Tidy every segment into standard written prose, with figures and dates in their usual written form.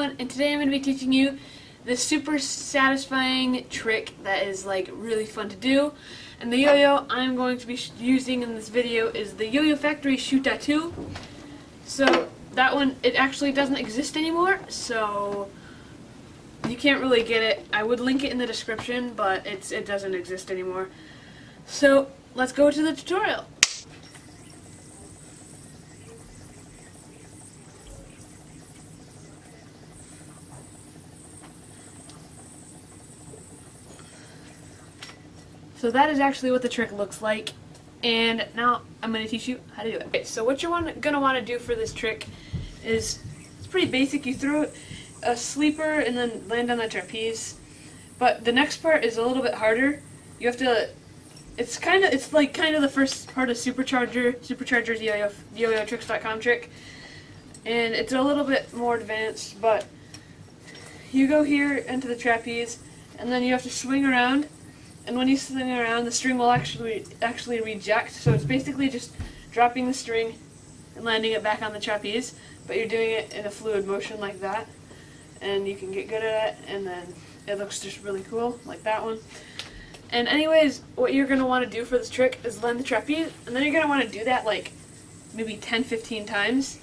everyone, and today I'm going to be teaching you this super satisfying trick that is like really fun to do. And the yo-yo I'm going to be using in this video is the Yo-Yo Factory Shoot Tattoo. So that one, it actually doesn't exist anymore, so you can't really get it. I would link it in the description, but it doesn't exist anymore. So let's go to the tutorial. So that is actually what the trick looks like, and now I'm going to teach you how to do it. Okay, so what you're going to want to do for this trick is, it's pretty basic. You throw a sleeper and then land on the trapeze, but the next part is a little bit harder. You have to, it's like kind of the first part of Supercharger's yoyotricks.com trick, and it's a little bit more advanced, but you go here into the trapeze, and then you have to swing around. And when you swing around, the string will actually reject. So it's basically just dropping the string and landing it back on the trapeze, but you're doing it in a fluid motion like that. And you can get good at it, and then it looks just really cool, like that one. And anyways, what you're going to want to do for this trick is land the trapeze, and then you're going to want to do that like maybe 10-15 times.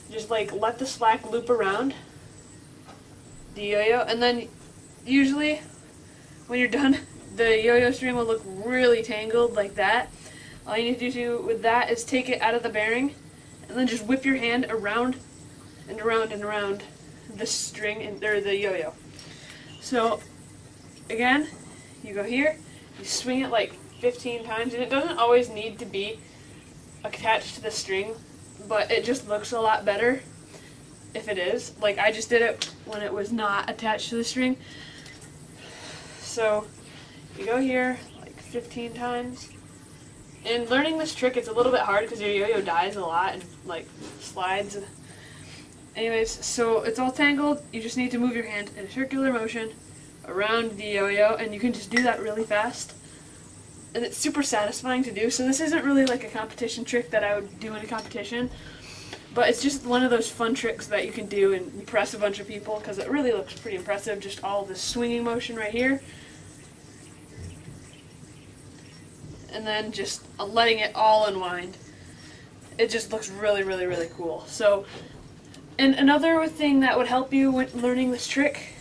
Just like let the slack loop around the yo-yo, and then usually when you're done, the yo-yo string will look really tangled like that. All you need to do with that is take it out of the bearing and then just whip your hand around and around and around the string or the yo-yo. So again, you go here, you swing it like 15 times, and it doesn't always need to be attached to the string, but it just looks a lot better if it is. Like I just did it when it was not attached to the string. So you go here like 15 times. And learning this trick, it's a little bit hard because your yo-yo dies a lot and like slides. Anyways, so it's all tangled. You just need to move your hand in a circular motion around the yo-yo, and you can just do that really fast. And it's super satisfying to do. So this isn't really like a competition trick that I would do in a competition, but it's just one of those fun tricks that you can do and impress a bunch of people, because it really looks pretty impressive, just all this swinging motion right here. And then just letting it all unwind. It just looks really, really, really cool. So, and another thing that would help you with learning this trick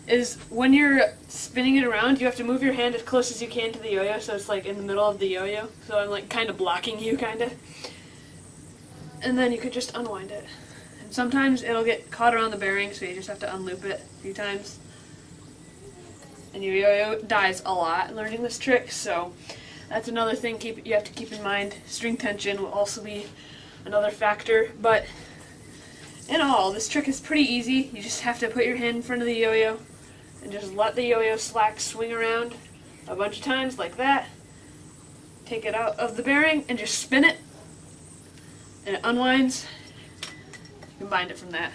is when you're spinning it around, you have to move your hand as close as you can to the yo-yo, so it's like in the middle of the yo-yo. So I'm like kind of blocking you, kind of. And then you could just unwind it. And sometimes it'll get caught around the bearing, so you just have to unloop it a few times. And your yo-yo dies a lot learning this trick, so that's another thing you have to keep in mind. String tension will also be another factor, but in all, this trick is pretty easy. You just have to put your hand in front of the yo-yo and just let the yo-yo slack swing around a bunch of times like that. Take it out of the bearing and just spin it, and it unwinds. You can bind it from that.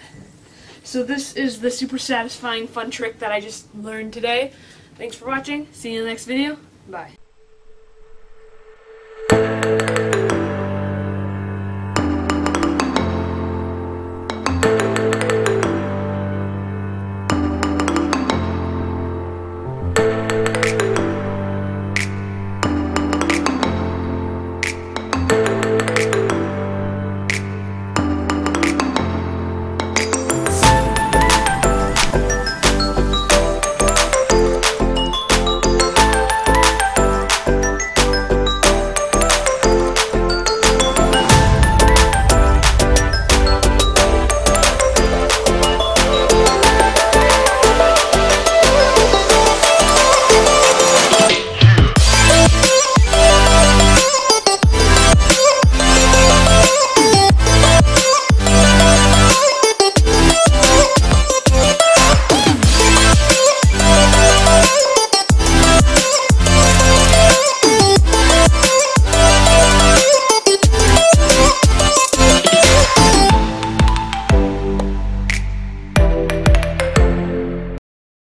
So this is the super satisfying fun trick that I just learned today. Thanks for watching. See you in the next video. Bye.